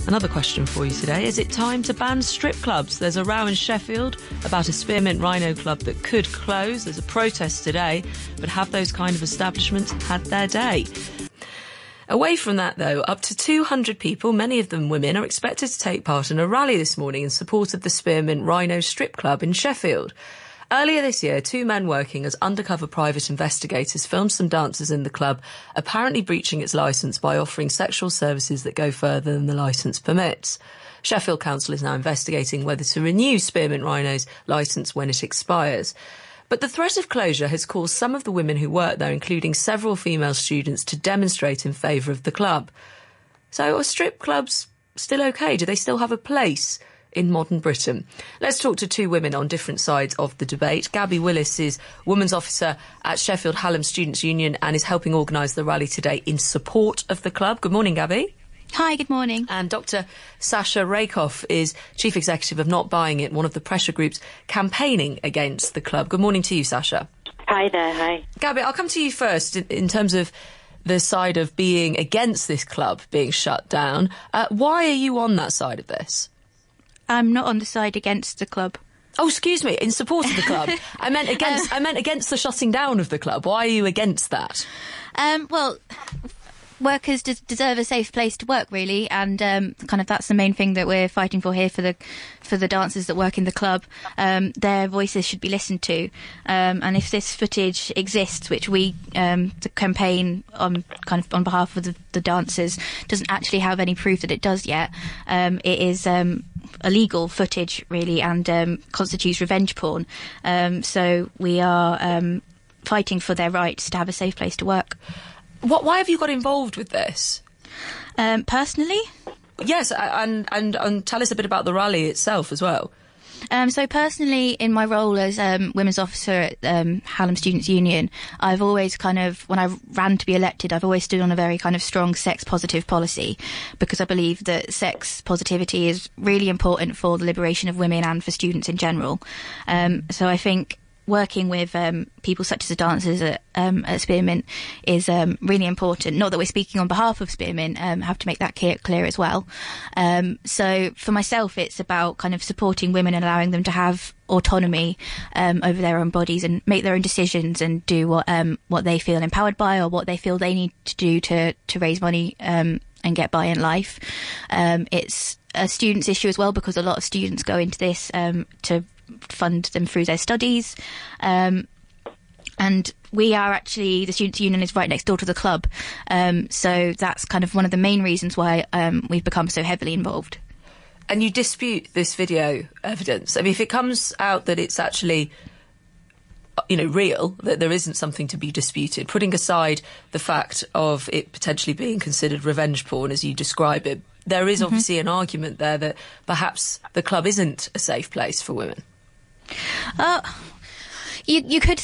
Another question for you today. Is it time to ban strip clubs? There's a row in Sheffield about a Spearmint Rhino club that could close. There's a protest today, but have those kind of establishments had their day? Away from that, though, up to 200 people, many of them women, are expected to take part in a rally this morning in support of the Spearmint Rhino strip club in Sheffield. Earlier this year, two men working as undercover private investigators filmed some dancers in the club, apparently breaching its licence by offering sexual services that go further than the licence permits. Sheffield Council is now investigating whether to renew Spearmint Rhino's licence when it expires. But the threat of closure has caused some of the women who work there, including several female students, to demonstrate in favour of the club. So are strip clubs still OK? Do they still have a place in modern Britain? Let's talk to two women on different sides of the debate. Gabby Willis is Women's Officer at Sheffield Hallam Students' Union and is helping organise the rally today in support of the club. Good morning, Gabby. Hi, good morning. And Dr. Sascha is Chief Executive of Not Buying It, one of the pressure groups campaigning against the club. Good morning to you, Sascha. Hi there, hi. Gabby, I'll come to you first in terms of the side of being against this club being shut down. Why are you on that side of this? I'm not on the side against the club. Oh, excuse me, in support of the club. I meant against the shutting down of the club. Why are you against that? Well, workers deserve a safe place to work, really, and kind of that's the main thing that we're fighting for here for the dancers that work in the club. Their voices should be listened to, and if this footage exists, which we the campaign on behalf of the dancers doesn't actually have any proof that it does yet, it is illegal footage, really, and constitutes revenge porn. So we are fighting for their rights to have a safe place to work. Why have you got involved with this? Personally? Yes, and tell us a bit about the rally itself as well. So personally, in my role as Women's Officer at Hallam Students' Union, I've always when I ran to be elected, I've always stood on a very kind of strong sex-positive policy, because I believe that sex positivity is really important for the liberation of women and for students in general. So I think working with people such as the dancers at Spearmint is really important. Not that we're speaking on behalf of Spearmint, have to make that clear as well. So for myself, it's about kind of supporting women and allowing them to have autonomy over their own bodies and make their own decisions and do what they feel empowered by, or what they feel they need to do to raise money and get by in life. It's a students' issue as well, because a lot of students go into this to fund them through their studies, and we are actually, the Students' Union is right next door to the club, so that's kind of one of the main reasons why we've become so heavily involved. And you dispute this video evidence? I mean, if it comes out that it's actually, real, that there isn't something to be disputed, putting aside the fact of it potentially being considered revenge porn as you describe it, there is obviously an argument there that perhaps the club isn't a safe place for women. You could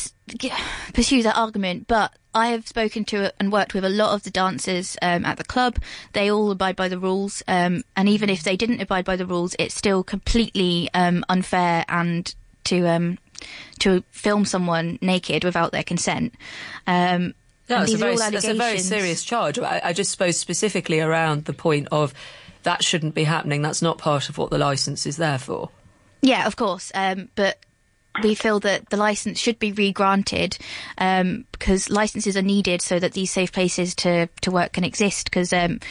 pursue that argument, but I have spoken to and worked with a lot of the dancers at the club. They all abide by the rules, and even if they didn't abide by the rules, it's still completely unfair and to film someone naked without their consent. No, that's a very serious charge. I just suppose specifically around the point of that shouldn't be happening. That's not part of what the licence is there for. Yeah, of course. But we feel that the licence should be re-granted, because licences are needed so that these safe places to work can exist. Because kind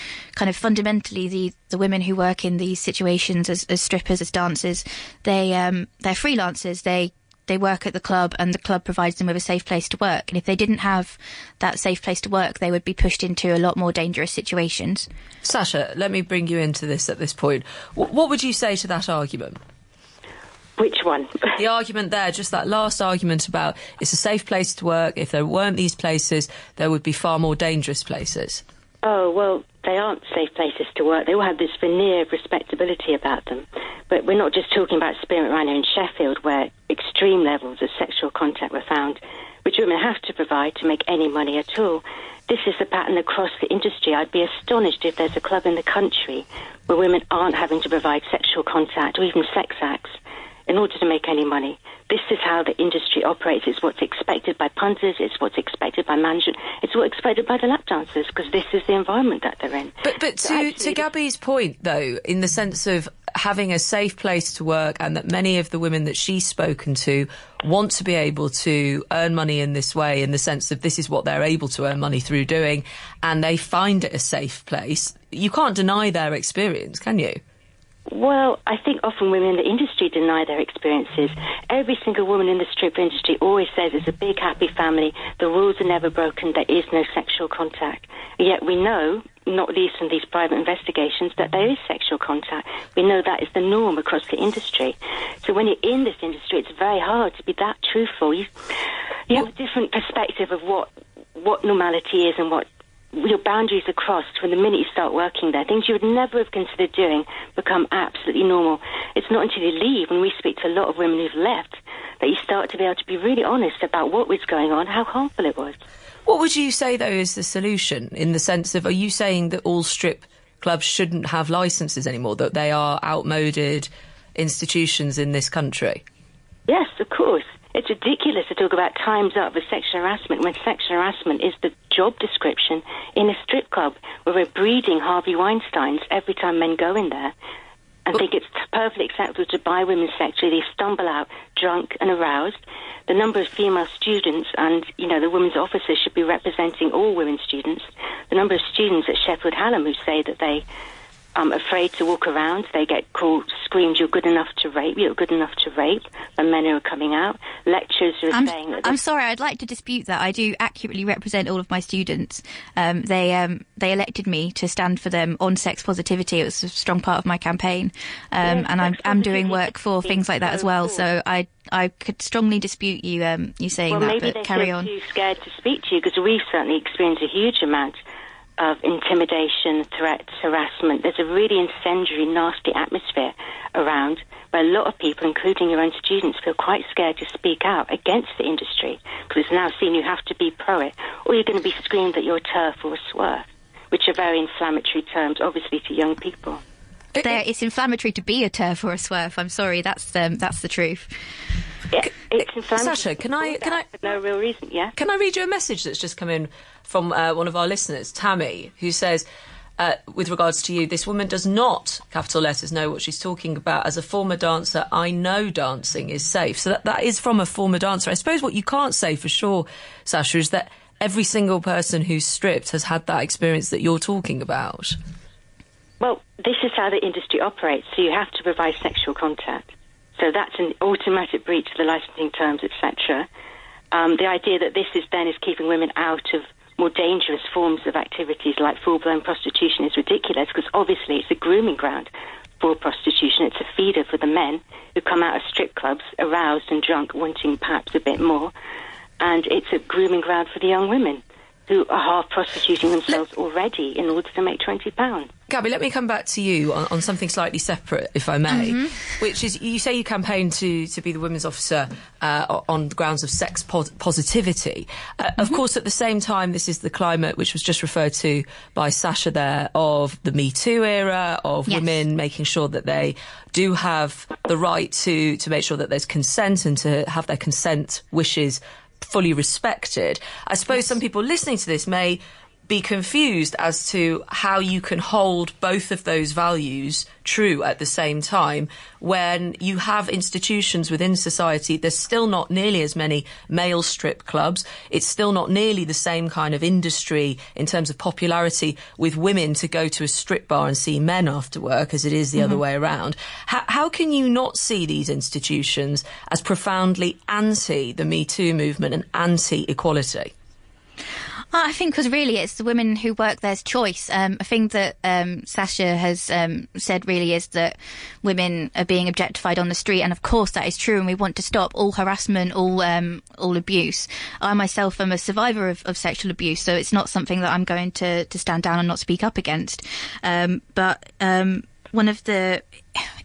of fundamentally, the women who work in these situations as strippers, as dancers, they're freelancers. They work at the club, and the club provides them with a safe place to work. And if they didn't have that safe place to work, they would be pushed into a lot more dangerous situations. Sascha, let me bring you into this at this point. What would you say to that argument? Which one? The argument there, just that last argument about it's a safe place to work. If there weren't these places, there would be far more dangerous places. Oh, well, they aren't safe places to work. They all have this veneer of respectability about them. But we're not just talking about Spearmint Rhino in Sheffield, where extreme levels of sexual contact were found, which women have to provide to make any money at all. This is the pattern across the industry. I'd be astonished if there's a club in the country where women aren't having to provide sexual contact or even sex acts. in order to make any money. This is how the industry operates. It's what's expected by punters. It's what's expected by management. It's what's expected by the lap dancers, because this is the environment that they're in. But to Gabby's point, though, in the sense of having a safe place to work, and that many of the women that she's spoken to want to be able to earn money in this way, in the sense of this is what they're able to earn money through doing, and they find it a safe place, you can't deny their experience, can you? Well, I think often women in the industry deny their experiences. Every single woman in the strip industry always says it's a big, happy family, the rules are never broken, there is no sexual contact. Yet we know, not least from these private investigations, that there is sexual contact. We know that is the norm across the industry. So when you're in this industry, it's very hard to be that truthful. You have a different perspective of what normality is and what your boundaries are crossed from the minute you start working there. Things you would never have considered doing become absolutely normal. It's not until you leave, when we speak to a lot of women who've left, that you start to be able to be really honest about what was going on, how harmful it was. What would you say, though, is the solution, in the sense of, are you saying that all strip clubs shouldn't have licences anymore, that they are outmoded institutions in this country? Yes, of course. It's ridiculous to talk about time's up for sexual harassment when sexual harassment is the job description in a strip club, where we're breeding Harvey Weinsteins every time men go in there and think it's perfectly acceptable to buy women sexually. They stumble out drunk and aroused. The number of female students, and, the women's officers should be representing all women students. The number of students at Sheffield Hallam who say that they afraid to walk around. They get screamed, you're good enough to rape, when men who are coming out. Lecturers who are saying that... I'm sorry, I'd like to dispute that. I do accurately represent all of my students. They elected me to stand for them on sex positivity. It was a strong part of my campaign. And I'm doing work for things like that as well. So I could strongly dispute you saying that, but carry on. Maybe they're too scared to speak to you, because we've certainly experienced a huge amount of intimidation, threats, harassment. There's a really incendiary, nasty atmosphere around, where a lot of people, including your own students, feel quite scared to speak out against the industry, because it's now seen you have to be pro it, or you're going to be screamed that you're a TERF or a swerve, which are very inflammatory terms, obviously, to young people. It's inflammatory to be a TERF or a swerve. I'm sorry, that's the truth. Yeah, it's inflammatory. Sascha, can I for no real reason? Yeah. Can I read you a message that's just come in from one of our listeners, Tammy, who says, with regards to you, this woman does not, capital letters, know what she's talking about. As a former dancer, I know dancing is safe. So that is from a former dancer. I suppose what you can't say for sure, Sascha, is that every single person who's stripped has had that experience that you're talking about. Well, this is how the industry operates. So you have to provide sexual contact. So that's an automatic breach of the licensing terms, etc. The idea that this is keeping women out of more dangerous forms of activities like full-blown prostitution is ridiculous, because obviously it's a grooming ground for prostitution. It's a feeder for the men who come out of strip clubs aroused and drunk, wanting perhaps a bit more. And it's a grooming ground for the young women who are half prostituting themselves already in order to make £20. Gabby, let me come back to you on something slightly separate, if I may, which is, you say you campaign to be the women's officer on the grounds of sex positivity. Of course, at the same time, this is the climate which was just referred to by Sascha there, of the Me Too era, of women making sure that they do have the right to make sure that there's consent and to have their consent wishes fully respected. I suppose some people listening to this may be confused as to how you can hold both of those values true at the same time when you have institutions within society. There's still not nearly as many male strip clubs. It's still not nearly the same kind of industry in terms of popularity with women to go to a strip bar and see men after work as it is the other way around. How can you not see these institutions as profoundly anti the Me Too movement and anti-equality? I think because really it's the women who work there's choice. A thing that Sascha has said really is that women are being objectified on the street, and of course that is true, and we want to stop all harassment, all abuse. I myself am a survivor of sexual abuse, so it's not something that I'm going to stand down and not speak up against. But one of the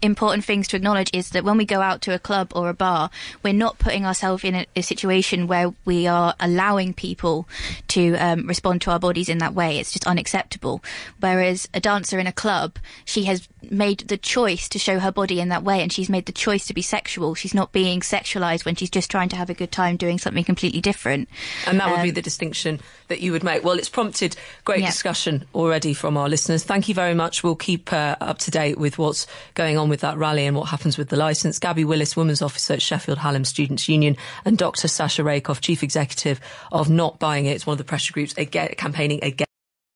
important things to acknowledge is that when we go out to a club or a bar, we're not putting ourselves in a situation where we are allowing people to respond to our bodies in that way. It's just unacceptable. Whereas a dancer in a club, she has made the choice to show her body in that way, and she's made the choice to be sexual. She's not being sexualized when she's just trying to have a good time doing something completely different. And that would be the distinction that you would make. Well, it's prompted great discussion already from our listeners. Thank you very much. We'll keep up to date with what's going on with that rally and what happens with the licence. Gabby Willis, Women's Officer at Sheffield Hallam Students' Union, and Dr. Sascha Rakoff, Chief Executive of Not Buying It. It's one of the pressure groups campaigning against